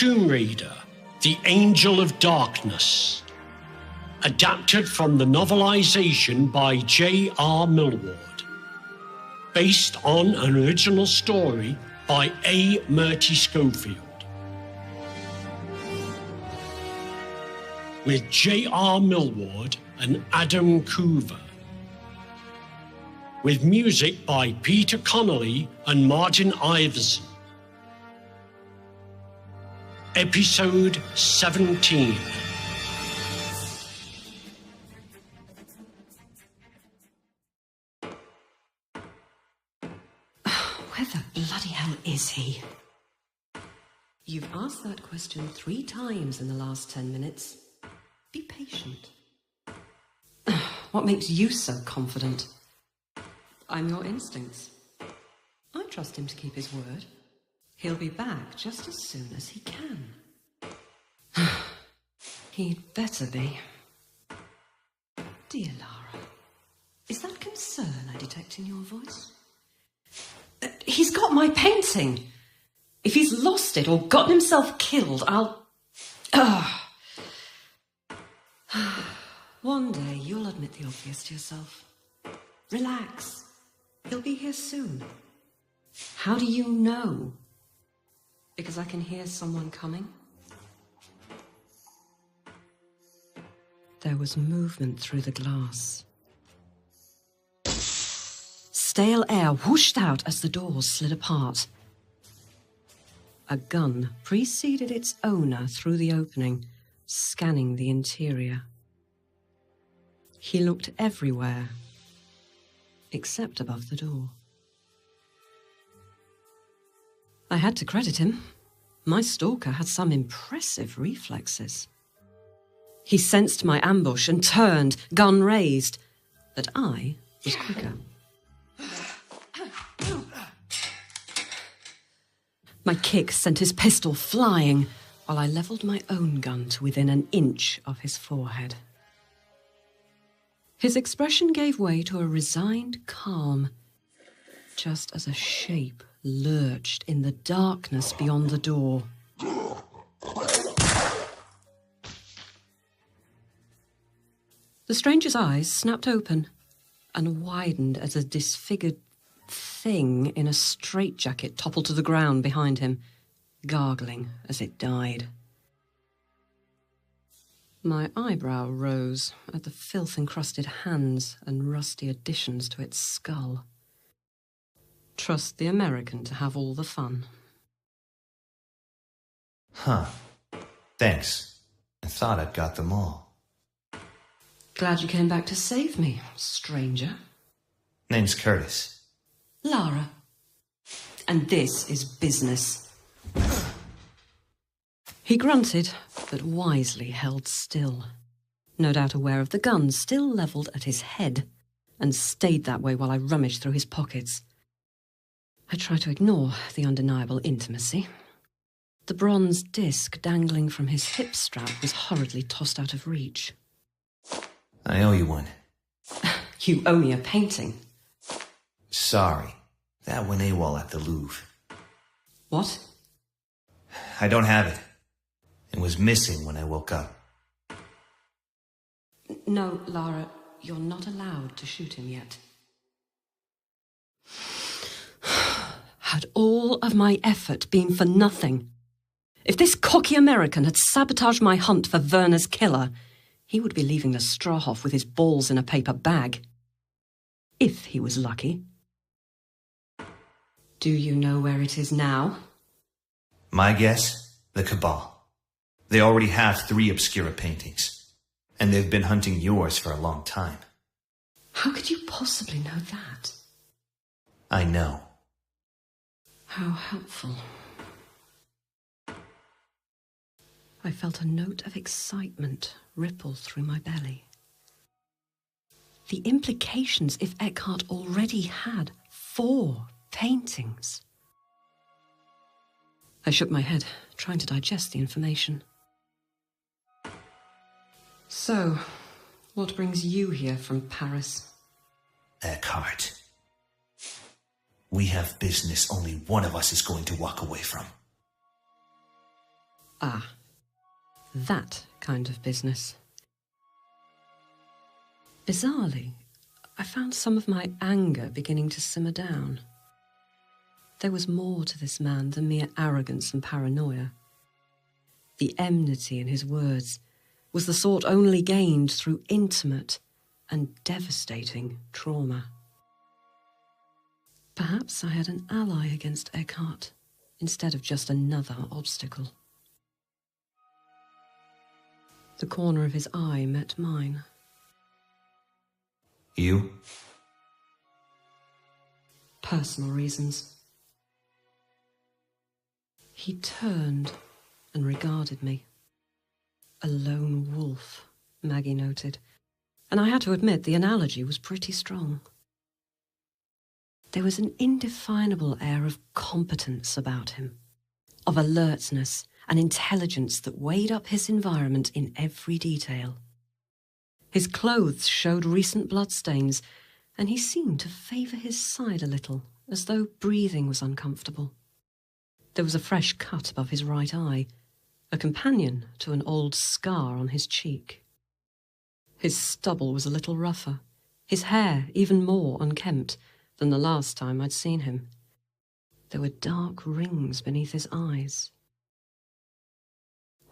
Tomb Raider, The Angel of Darkness, adapted from the novelization by J.R. Millward, based on an original story by A. Murty Schofield, with J.R. Millward and Adam Coover, with music by Peter Connolly and Martin Iveson. Episode 17. Where the bloody hell is he? You've asked that question 3 times in the last 10 minutes. Be patient. What makes you so confident? I'm your instincts. I trust him to keep his word. He'll be back just as soon as he can. He'd better be. Dear Lara, is that concern I detect in your voice? He's got my painting. If he's lost it or gotten himself killed, I'll... One day you'll admit the obvious to yourself. Relax. He'll be here soon. How do you know? Because I can hear someone coming. There was movement through the glass. Stale air whooshed out as the doors slid apart. A gun preceded its owner through the opening, scanning the interior. He looked everywhere, except above the door. I had to credit him. My stalker had some impressive reflexes. He sensed my ambush and turned, gun raised, but I was quicker. My kick sent his pistol flying, while I levelled my own gun to within an inch of his forehead. His expression gave way to a resigned calm, just as a shape lurched in the darkness beyond the door. The stranger's eyes snapped open and widened as a disfigured thing in a straitjacket toppled to the ground behind him, gargling as it died. My eyebrow rose at the filth-encrusted hands and rusty additions to its skull. Trust the American to have all the fun. Huh. Thanks. I thought I'd got them all. Glad you came back to save me, stranger. Name's Curtis. Lara. And this is business. He grunted, but wisely held still, no doubt aware of the gun still levelled at his head, and stayed that way while I rummaged through his pockets. I tried to ignore the undeniable intimacy. The bronze disc dangling from his hip strap was hurriedly tossed out of reach. I owe you one. You owe me a painting. Sorry. That went AWOL at the Louvre. What? I don't have it. It was missing when I woke up. No, Lara, you're not allowed to shoot him yet. Had all of my effort been for nothing? If this cocky American had sabotaged my hunt for Werner's killer, he would be leaving the Strahov with his balls in a paper bag. If he was lucky. Do you know where it is now? My guess? The Cabal. They already have 3 Obscura paintings, and they've been hunting yours for a long time. How could you possibly know that? I know. How helpful. I felt a note of excitement ripple through my belly. The implications if Eckhart already had 4 paintings. I shook my head, trying to digest the information. So, what brings you here from Paris? Eckhart. We have business only one of us is going to walk away from. Ah, that kind of business. Bizarrely, I found some of my anger beginning to simmer down. There was more to this man than mere arrogance and paranoia. The enmity in his words was the sort only gained through intimate and devastating trauma. Perhaps I had an ally against Eckhart instead of just another obstacle. The corner of his eye met mine. You? Personal reasons. He turned and regarded me. A lone wolf, Maggie noted, and I had to admit the analogy was pretty strong. There was an indefinable air of competence about him, of alertness and intelligence that weighed up his environment in every detail. His clothes showed recent bloodstains, and he seemed to favour his side a little, as though breathing was uncomfortable. There was a fresh cut above his right eye, a companion to an old scar on his cheek. His stubble was a little rougher, his hair even more unkempt than the last time I'd seen him. There were dark rings beneath his eyes.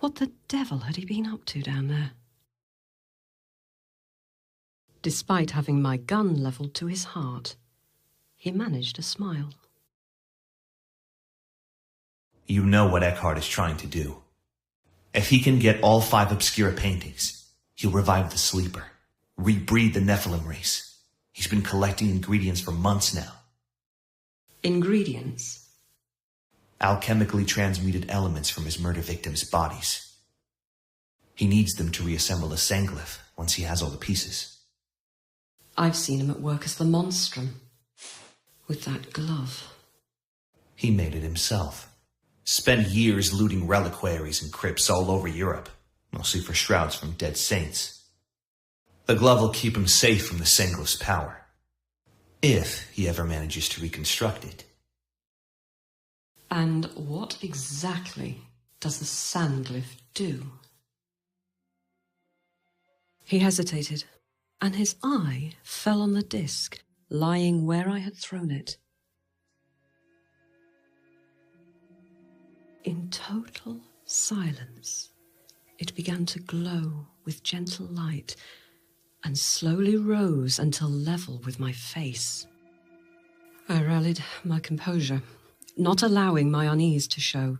What the devil had he been up to down there? Despite having my gun levelled to his heart, he managed a smile. You know what Eckhart is trying to do. If he can get all 5 Obscura paintings, he'll revive the Sleeper, rebreed the Nephilim race. He's been collecting ingredients for months now. Ingredients? Alchemically transmuted elements from his murder victims' bodies. He needs them to reassemble a Sanglyph once he has all the pieces. I've seen him at work as the Monstrum, with that glove. He made it himself. Spent years looting reliquaries and crypts all over Europe, mostly for shrouds from dead saints. The glove will keep him safe from the Sanglyph's power, if he ever manages to reconstruct it. And what exactly does the Sanglyph do? He hesitated, and his eye fell on the disc lying where I had thrown it. In total silence, it began to glow with gentle light and slowly rose until level with my face. I rallied my composure, not allowing my unease to show,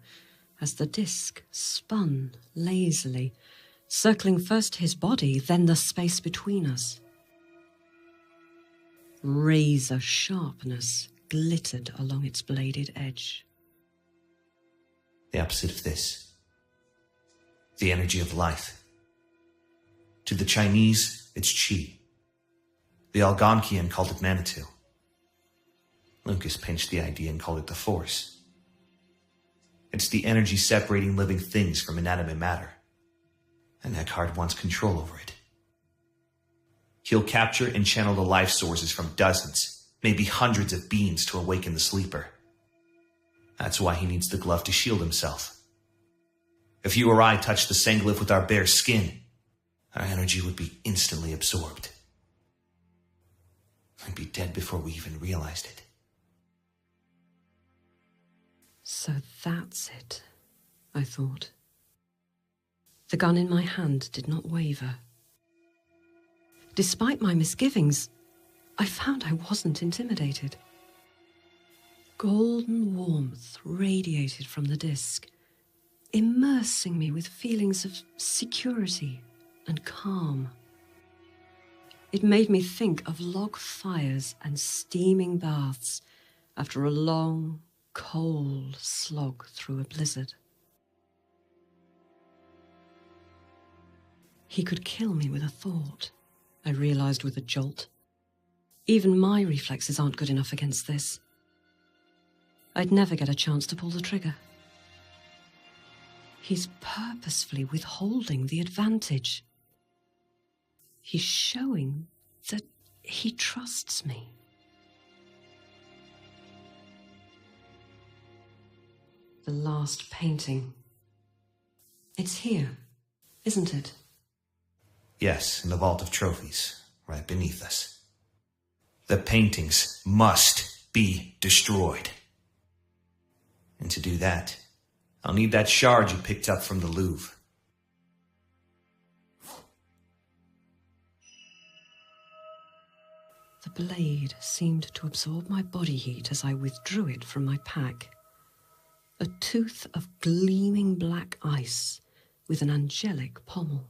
as the disc spun lazily, circling first his body, then the space between us. Razor sharpness glittered along its bladed edge. The opposite of this. The energy of life. To the Chinese, it's Qi. The Algonquian called it Manitou. Lucas pinched the idea and called it the Force. It's the energy separating living things from inanimate matter. And Eckhart wants control over it. He'll capture and channel the life sources from dozens, maybe hundreds of beings to awaken the Sleeper. That's why he needs the glove to shield himself. If you or I touched the Sanglyph with our bare skin, our energy would be instantly absorbed. I'd be dead before we even realized it. So that's it, I thought. The gun in my hand did not waver. Despite my misgivings, I found I wasn't intimidated. Golden warmth radiated from the disc, immersing me with feelings of security and calm. It made me think of log fires and steaming baths after a long, cold slog through a blizzard. He could kill me with a thought, I realized with a jolt. Even my reflexes aren't good enough against this. I'd never get a chance to pull the trigger. He's purposefully withholding the advantage. He's showing that he trusts me. The last painting. It's here, isn't it? Yes, in the vault of trophies, right beneath us. The paintings must be destroyed. And to do that, I'll need that shard you picked up from the Louvre. The blade seemed to absorb my body heat as I withdrew it from my pack. A tooth of gleaming black ice with an angelic pommel.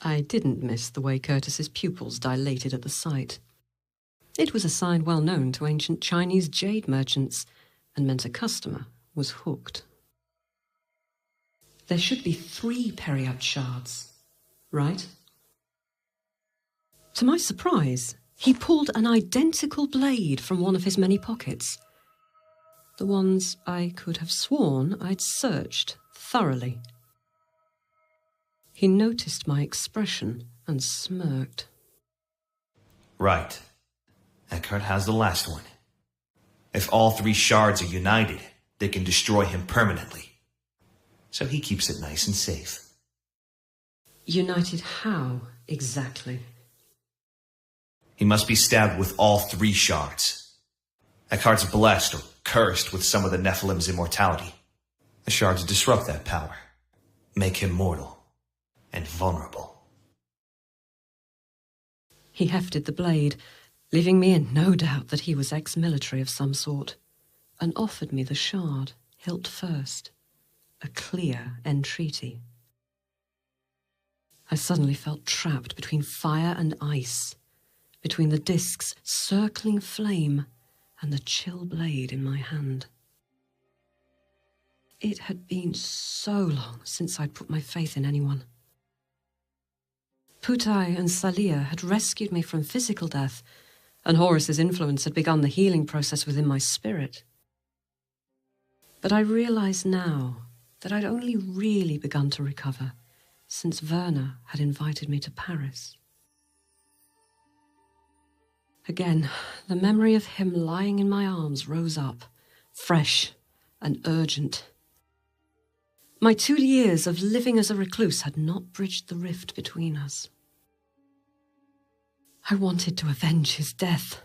I didn't miss the way Curtis's pupils dilated at the sight. It was a sign well known to ancient Chinese jade merchants, and meant a customer was hooked. There should be 3 Periapt shards, right? To my surprise, he pulled an identical blade from one of his many pockets. The ones I could have sworn I'd searched thoroughly. He noticed my expression and smirked. Right. Eckhart has the last one. If all 3 shards are united, they can destroy him permanently. So he keeps it nice and safe. United how, exactly? He must be stabbed with all 3 shards. Eckhart's blessed or cursed with some of the Nephilim's immortality. The shards disrupt that power, make him mortal and vulnerable. He hefted the blade, leaving me in no doubt that he was ex-military of some sort, and offered me the shard, hilt first, a clear entreaty. I suddenly felt trapped between fire and ice, between the disk's circling flame and the chill blade in my hand. It had been so long since I'd put my faith in anyone. Putai and Salia had rescued me from physical death, and Horus's influence had begun the healing process within my spirit. But I realized now that I'd only really begun to recover since Werner had invited me to Paris. Again, the memory of him lying in my arms rose up, fresh and urgent. My 2 years of living as a recluse had not bridged the rift between us. I wanted to avenge his death,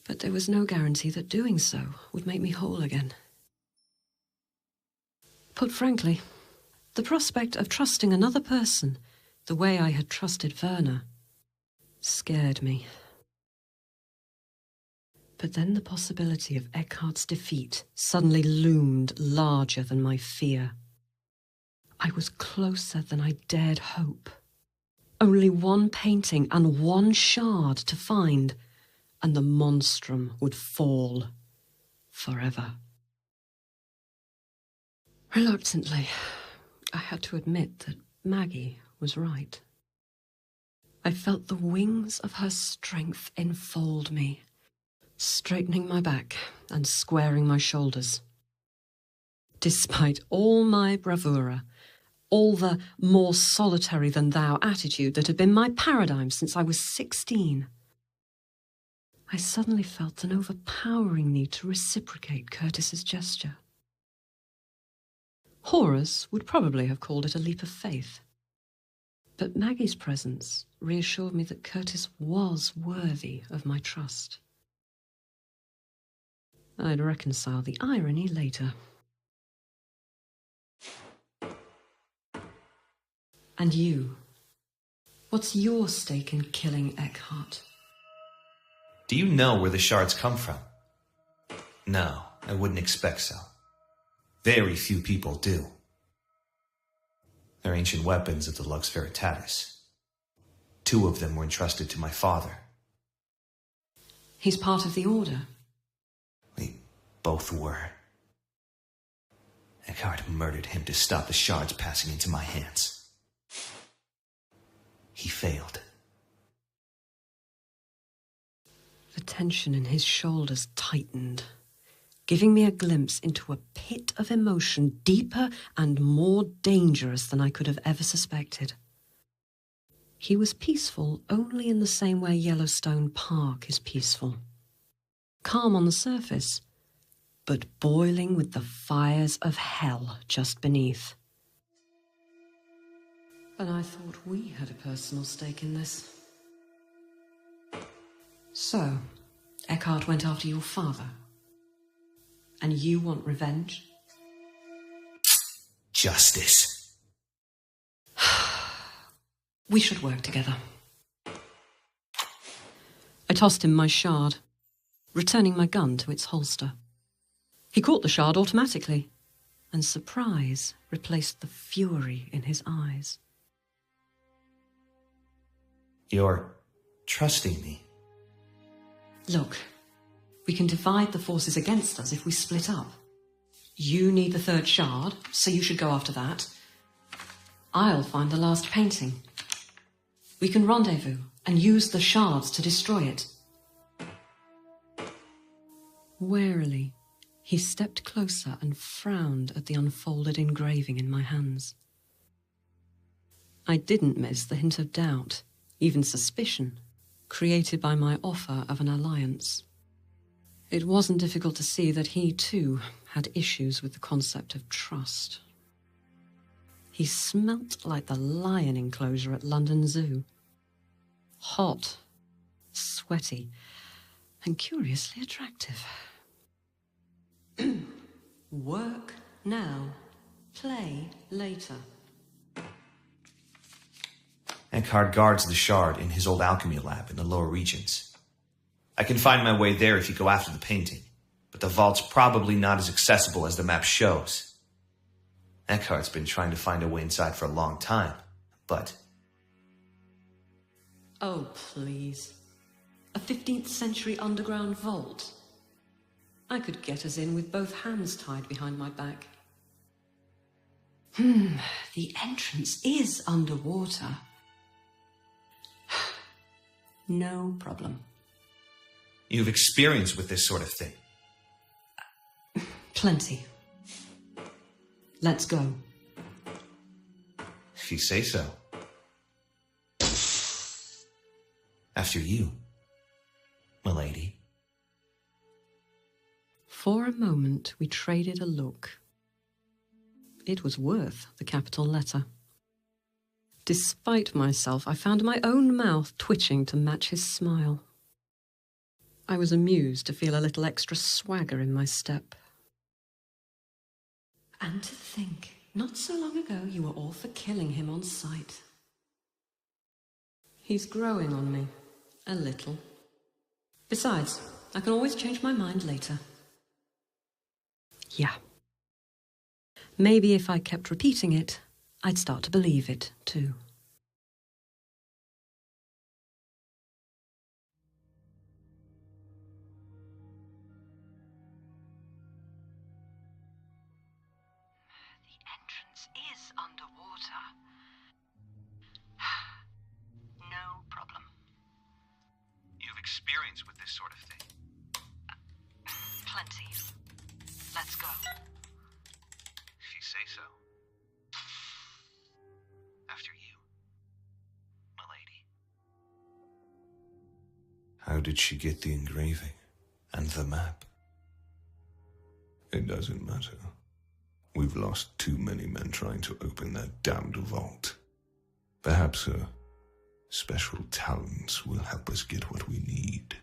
but there was no guarantee that doing so would make me whole again. Put frankly, the prospect of trusting another person the way I had trusted Werner scared me. But then the possibility of Eckhart's defeat suddenly loomed larger than my fear. I was closer than I dared hope. Only 1 painting and 1 shard to find, and the monstrum would fall forever. Reluctantly, I had to admit that Maggie was right. I felt the wings of her strength enfold me, straightening my back and squaring my shoulders. Despite all my bravura, all the more solitary than thou attitude that had been my paradigm since I was 16, I suddenly felt an overpowering need to reciprocate Curtis's gesture. Horus would probably have called it a leap of faith, but Maggie's presence reassured me that Curtis was worthy of my trust. I'd reconcile the irony later. And you? What's your stake in killing Eckhart? Do you know where the shards come from? No, I wouldn't expect so. Very few people do. They're ancient weapons of the Lux Veritatis. 2 of them were entrusted to my father. He's part of the Order. We both were. Eckhart murdered him to stop the shards passing into my hands. He failed. The tension in his shoulders tightened, giving me a glimpse into a pit of emotion deeper and more dangerous than I could have ever suspected. He was peaceful only in the same way Yellowstone Park is peaceful. Calm on the surface, but boiling with the fires of hell just beneath. And I thought we had a personal stake in this. So, Eckhart went after your father. And you want revenge? Justice. We should work together. I tossed him my shard, returning my gun to its holster. He caught the shard automatically, and surprise replaced the fury in his eyes. You're trusting me. Look, we can divide the forces against us if we split up. You need the third shard, so you should go after that. I'll find the last painting. We can rendezvous and use the shards to destroy it. Warily, he stepped closer and frowned at the unfolded engraving in my hands. I didn't miss the hint of doubt, even suspicion, created by my offer of an alliance. It wasn't difficult to see that he, too, had issues with the concept of trust. He smelt like the lion enclosure at London Zoo. Hot, sweaty, and curiously attractive. Work now, play later. Eckhart guards the shard in his old alchemy lab in the lower regions. I can find my way there if you go after the painting, but the vault's probably not as accessible as the map shows. Eckhart's been trying to find a way inside for a long time, but... Oh, please. A 15th century underground vault. I could get us in with both hands tied behind my back. The entrance is underwater. No problem. You've experience with this sort of thing. Plenty. Let's go. If you say so. After you, milady. For a moment, we traded a look. It was worth the capital letter. Despite myself, I found my own mouth twitching to match his smile. I was amused to feel a little extra swagger in my step. And to think, not so long ago, you were all for killing him on sight. He's growing on me, a little. Besides, I can always change my mind later. Yeah. Maybe if I kept repeating it, I'd start to believe it, too. The entrance is underwater. No problem. You've experience with this sort of thing. Plenty. Let's go. If you say so. After you, milady. How did she get the engraving and the map? It doesn't matter. We've lost too many men trying to open that damned vault. Perhaps her special talents will help us get what we need.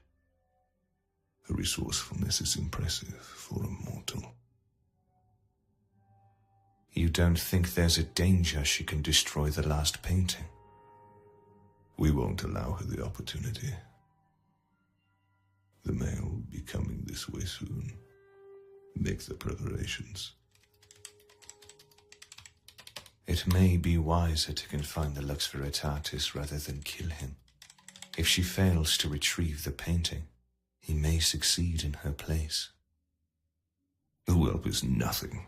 Her resourcefulness is impressive for a mortal. You don't think there's a danger she can destroy the last painting? We won't allow her the opportunity. The mail will be coming this way soon. Make the preparations. It may be wiser to confine the Lux Veritatis rather than kill him. If she fails to retrieve the painting, he may succeed in her place. The whelp is nothing.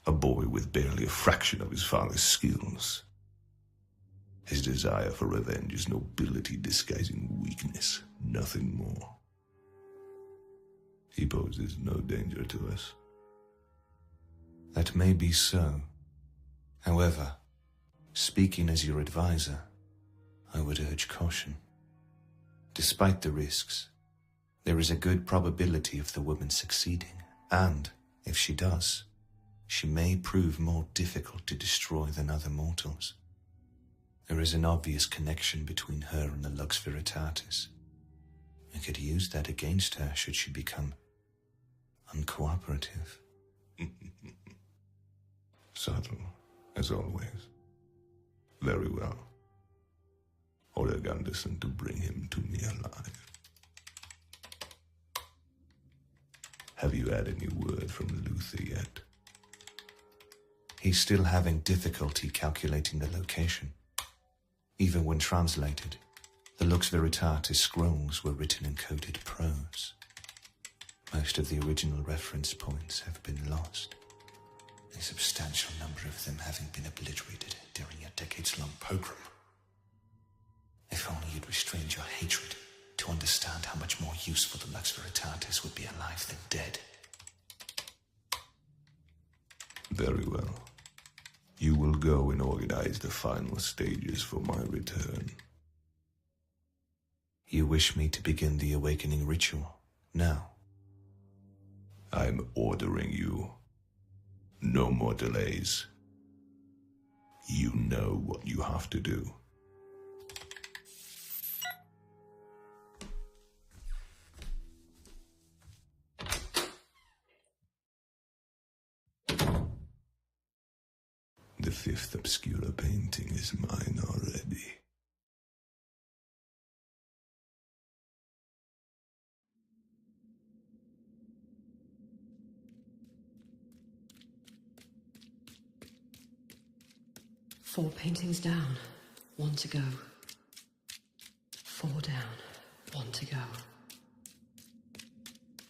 A boy with barely a fraction of his father's skills. His desire for revenge is nobility disguising weakness, nothing more. He poses no danger to us. That may be so. However, speaking as your advisor, I would urge caution. Despite the risks, there is a good probability of the woman succeeding. And, if she does, she may prove more difficult to destroy than other mortals. There is an obvious connection between her and the Lux Veritatis. I could use that against her should she become uncooperative. Subtle, as always. Very well. Order Gunderson to bring him to me alive. Have you had any word from Luther yet? He's still having difficulty calculating the location. Even when translated, the Lux Veritatis scrolls were written in coded prose. Most of the original reference points have been lost, a substantial number of them having been obliterated during a decades-long pogrom. If only you'd restrained your hatred to understand how much more useful the Lux Veritatis would be alive than dead. Very well. You will go and organize the final stages for my return. You wish me to begin the awakening ritual now? I'm ordering you. No more delays. You know what you have to do. The fifth obscura painting is mine already. Four paintings down, one to go. 4 down, one to go.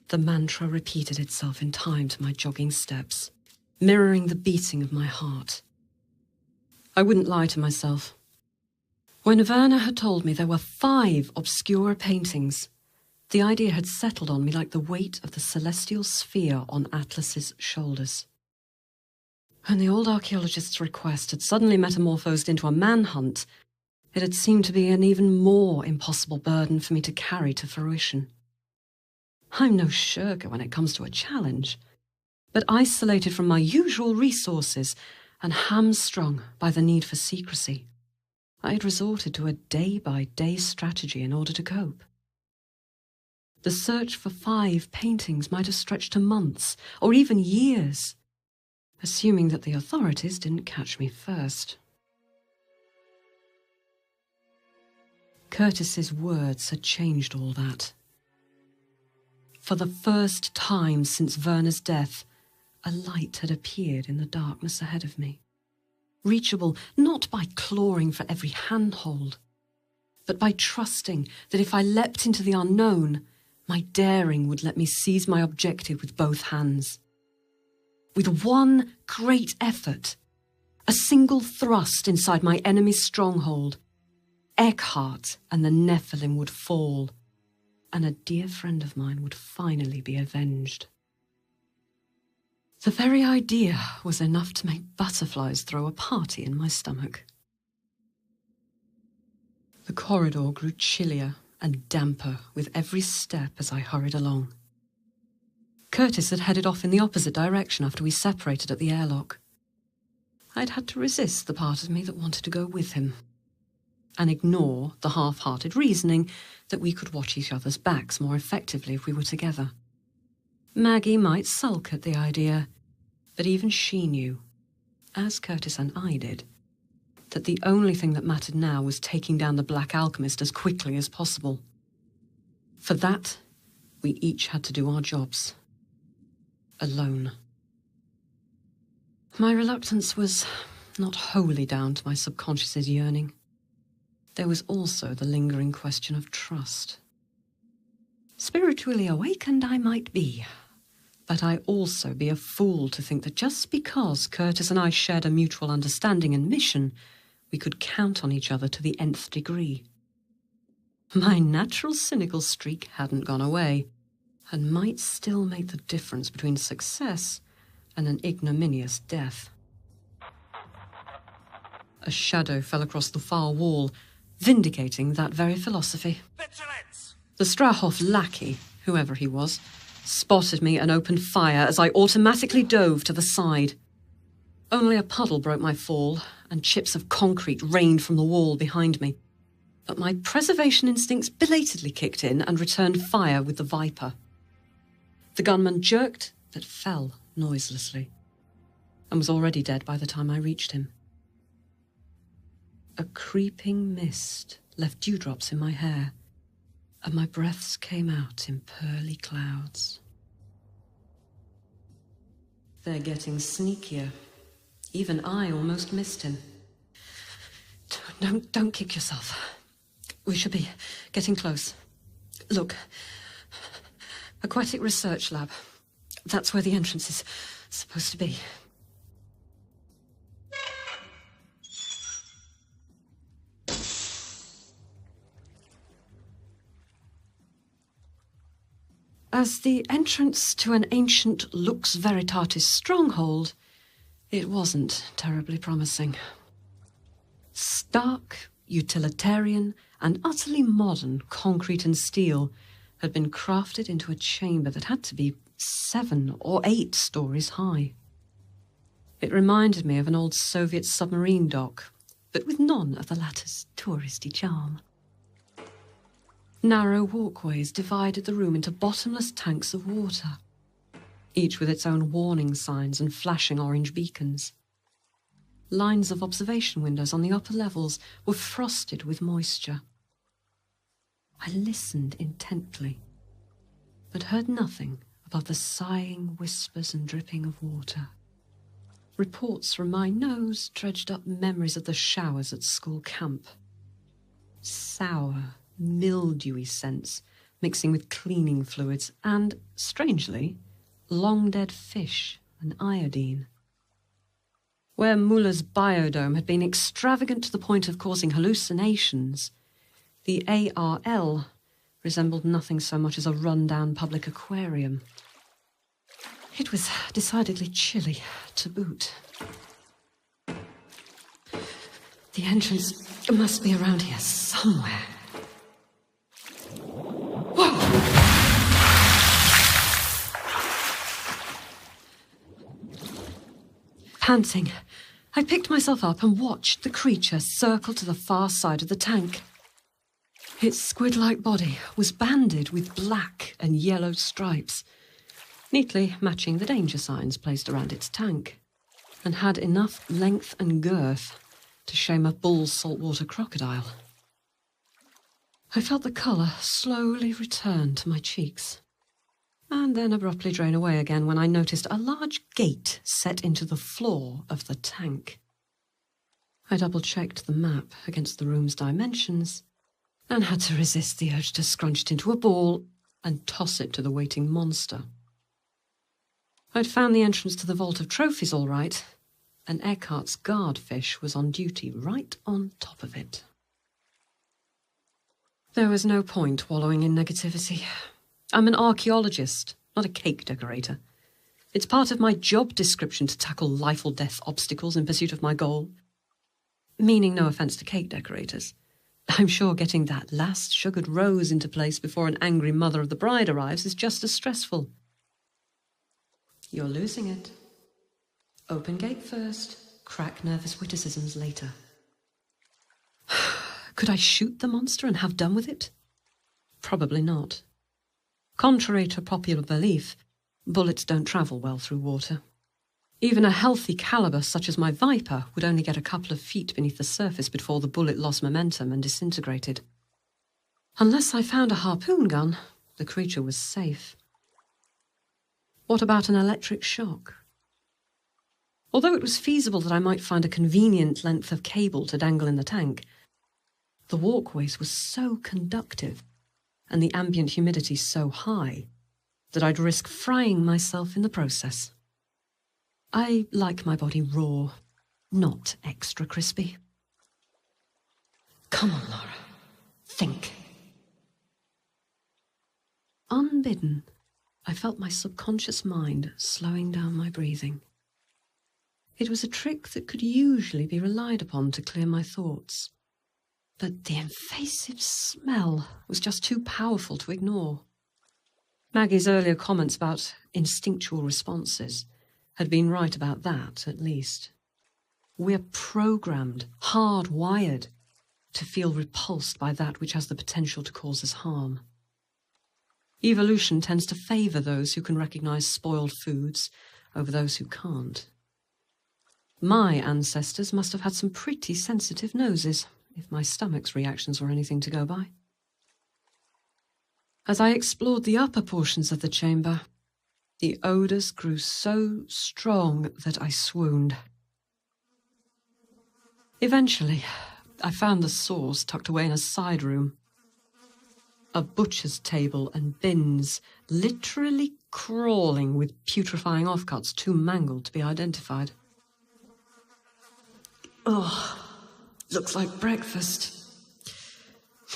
The mantra repeated itself in time to my jogging steps, mirroring the beating of my heart. I wouldn't lie to myself. When Werner had told me there were 5 obscure paintings, the idea had settled on me like the weight of the celestial sphere on Atlas's shoulders. When the old archaeologist's request had suddenly metamorphosed into a manhunt, it had seemed to be an even more impossible burden for me to carry to fruition. I'm no shirker when it comes to a challenge, but isolated from my usual resources and hamstrung by the need for secrecy, I had resorted to a day-by-day strategy in order to cope. The search for 5 paintings might have stretched to months, or even years, assuming that the authorities didn't catch me first. Curtis's words had changed all that. For the first time since Werner's death, a light had appeared in the darkness ahead of me, reachable not by clawing for every handhold, but by trusting that if I leapt into the unknown, my daring would let me seize my objective with both hands. With one great effort, a single thrust inside my enemy's stronghold, Eckhart and the Nephilim would fall, and a dear friend of mine would finally be avenged. The very idea was enough to make butterflies throw a party in my stomach. The corridor grew chillier and damper with every step as I hurried along. Curtis had headed off in the opposite direction after we separated at the airlock. I'd had to resist the part of me that wanted to go with him, and ignore the half-hearted reasoning that we could watch each other's backs more effectively if we were together. Maggie might sulk at the idea, but even she knew, as Curtis and I did, that the only thing that mattered now was taking down the Black Alchemist as quickly as possible. For that, we each had to do our jobs. Alone. My reluctance was not wholly down to my subconscious's yearning. There was also the lingering question of trust. Spiritually awakened I might be, but I'd also be a fool to think that just because Curtis and I shared a mutual understanding and mission, we could count on each other to the nth degree. My natural cynical streak hadn't gone away, and might still make the difference between success and an ignominious death. A shadow fell across the far wall, vindicating that very philosophy. Vigilance! The Strahov lackey, whoever he was, spotted me and opened fire as I automatically dove to the side. Only a puddle broke my fall, and chips of concrete rained from the wall behind me. But my preservation instincts belatedly kicked in and returned fire with the Viper. The gunman jerked but fell noiselessly, and was already dead by the time I reached him. A creeping mist left dewdrops in my hair, and my breaths came out in pearly clouds. They're getting sneakier. Even I almost missed him. Don't kick yourself. We should be getting close. Look, aquatic research lab. That's where the entrance is supposed to be. As the entrance to an ancient Lux Veritatis stronghold, it wasn't terribly promising. Stark, utilitarian, and utterly modern concrete and steel had been crafted into a chamber that had to be 7 or 8 stories high. It reminded me of an old Soviet submarine dock, but with none of the latter's touristy charm. Narrow walkways divided the room into bottomless tanks of water, each with its own warning signs and flashing orange beacons. Lines of observation windows on the upper levels were frosted with moisture. I listened intently, but heard nothing above the sighing whispers and dripping of water. Reports from my nose dredged up memories of the showers at school camp. Sour, mildewy scents mixing with cleaning fluids and, strangely, long-dead fish and iodine. Where Muller's biodome had been extravagant to the point of causing hallucinations, the ARL resembled nothing so much as a run-down public aquarium. It was decidedly chilly to boot. The entrance must be around here somewhere. Panting, I picked myself up and watched the creature circle to the far side of the tank. Its squid-like body was banded with black and yellow stripes, neatly matching the danger signs placed around its tank, and had enough length and girth to shame a bull's saltwater crocodile. I felt the colour slowly return to my cheeks, and then abruptly drain away again when I noticed a large gate set into the floor of the tank. I double-checked the map against the room's dimensions and had to resist the urge to scrunch it into a ball and toss it to the waiting monster. I'd found the entrance to the vault of trophies all right, and Eckhart's guardfish was on duty right on top of it. There was no point wallowing in negativity. I'm an archaeologist, not a cake decorator. It's part of my job description to tackle life or death obstacles in pursuit of my goal. Meaning no offence to cake decorators. I'm sure getting that last sugared rose into place before an angry mother of the bride arrives is just as stressful. You're losing it. Open gate first, crack nervous witticisms later. Could I shoot the monster and have done with it? Probably not. Contrary to popular belief, bullets don't travel well through water. Even a healthy caliber such as my Viper would only get a couple of feet beneath the surface before the bullet lost momentum and disintegrated. Unless I found a harpoon gun, the creature was safe. What about an electric shock? Although it was feasible that I might find a convenient length of cable to dangle in the tank, the walkways were so conductive and the ambient humidity so high that I'd risk frying myself in the process. I like my body raw, not extra crispy. Come on, Laura. Think. Unbidden, I felt my subconscious mind slowing down my breathing. It was a trick that could usually be relied upon to clear my thoughts. But the invasive smell was just too powerful to ignore. Maggie's earlier comments about instinctual responses had been right about that, at least. We're programmed, hardwired, to feel repulsed by that which has the potential to cause us harm. Evolution tends to favour those who can recognise spoiled foods over those who can't. My ancestors must have had some pretty sensitive noses, if my stomach's reactions were anything to go by. As I explored the upper portions of the chamber, the odours grew so strong that I swooned. Eventually, I found the source tucked away in a side room. A butcher's table and bins, literally crawling with putrefying offcuts too mangled to be identified. Oh, looks like breakfast.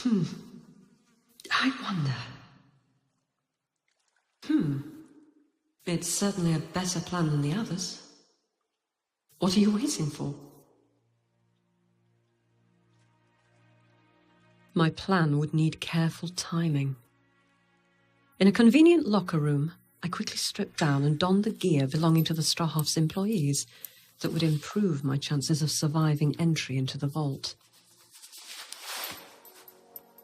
I wonder. It's certainly a better plan than the others. What are you waiting for? My plan would need careful timing. In a convenient locker room, I quickly stripped down and donned the gear belonging to the Strahof's employees that would improve my chances of surviving entry into the vault.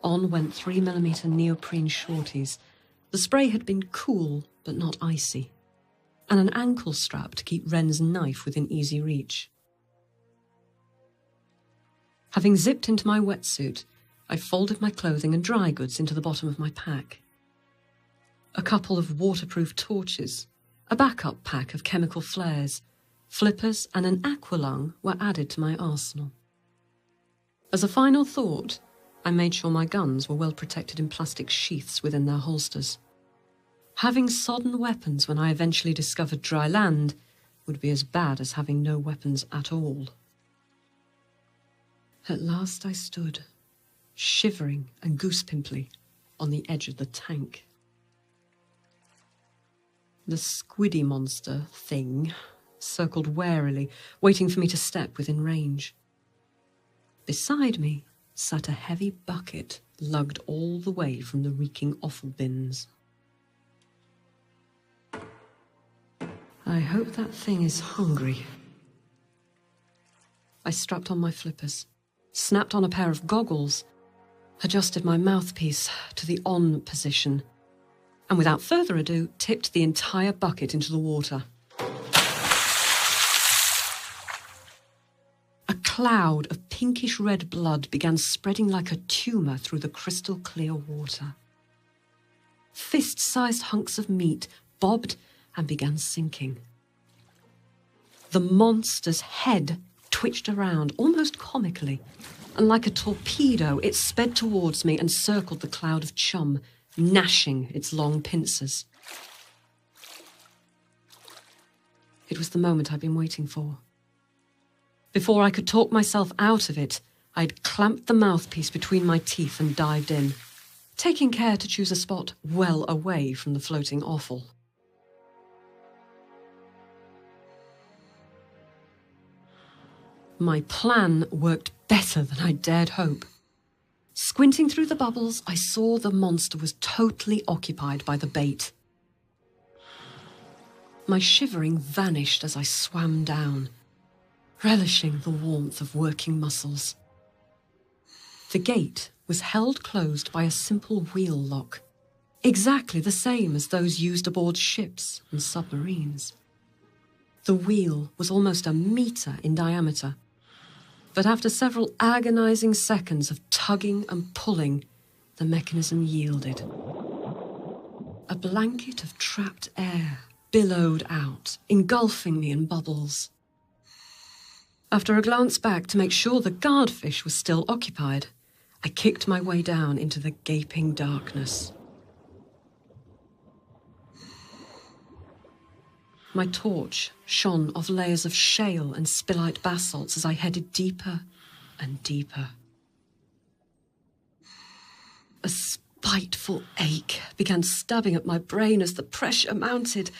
On went 3mm neoprene shorties. The spray had been cool, but not icy, and an ankle strap to keep Wren's knife within easy reach. Having zipped into my wetsuit, I folded my clothing and dry goods into the bottom of my pack. A couple of waterproof torches, a backup pack of chemical flares, flippers and an aqualung were added to my arsenal. As a final thought, I made sure my guns were well protected in plastic sheaths within their holsters. Having sodden weapons when I eventually discovered dry land would be as bad as having no weapons at all. At last I stood, shivering and goosepimply, on the edge of the tank. The squiddy monster thing circled warily, waiting for me to step within range. Beside me sat a heavy bucket lugged all the way from the reeking offal bins. I hope that thing is hungry. I strapped on my flippers, snapped on a pair of goggles, adjusted my mouthpiece to the on position, and without further ado, tipped the entire bucket into the water. A cloud of pinkish-red blood began spreading like a tumour through the crystal-clear water. Fist-sized hunks of meat bobbed and began sinking. The monster's head twitched around, almost comically, and like a torpedo, it sped towards me and circled the cloud of chum, gnashing its long pincers. It was the moment I'd been waiting for. Before I could talk myself out of it, I'd clamped the mouthpiece between my teeth and dived in, taking care to choose a spot well away from the floating offal. My plan worked better than I dared hope. Squinting through the bubbles, I saw the monster was totally occupied by the bait. My shivering vanished as I swam down, relishing the warmth of working muscles. The gate was held closed by a simple wheel lock, exactly the same as those used aboard ships and submarines. The wheel was almost a metre in diameter, but after several agonizing seconds of tugging and pulling, the mechanism yielded. A blanket of trapped air billowed out, engulfing me in bubbles. After a glance back to make sure the guardfish was still occupied, I kicked my way down into the gaping darkness. My torch shone off layers of shale and spillite basalts as I headed deeper and deeper. A spiteful ache began stabbing at my brain as the pressure mounted,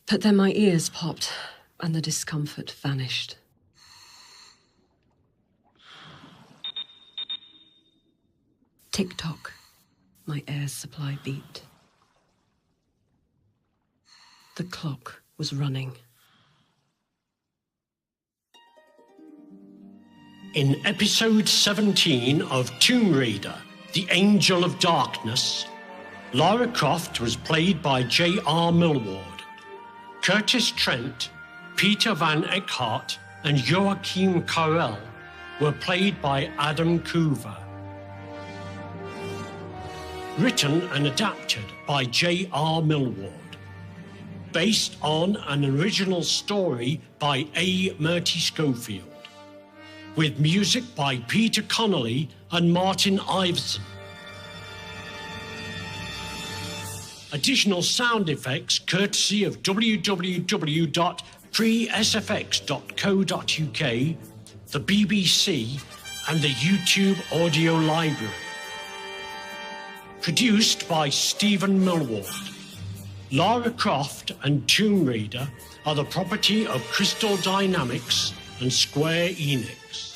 but then my ears popped and the discomfort vanished. Tick-tock, my air supply beeped. The clock was running. In episode 17 of Tomb Raider, The Angel of Darkness, Lara Croft was played by J.R. Millward. Curtis Trent, Peter Van Eckhart, and Joachim Carell were played by Adam Coover. Written and adapted by J.R. Millward. Based on an original story by A. Murty Schofield. With music by Peter Connolly and Martin Iveson. Additional sound effects courtesy of www.freesfx.co.uk, the BBC, and the YouTube Audio Library. Produced by Stephen Millward. Lara Croft and Tomb Raider are the property of Crystal Dynamics and Square Enix.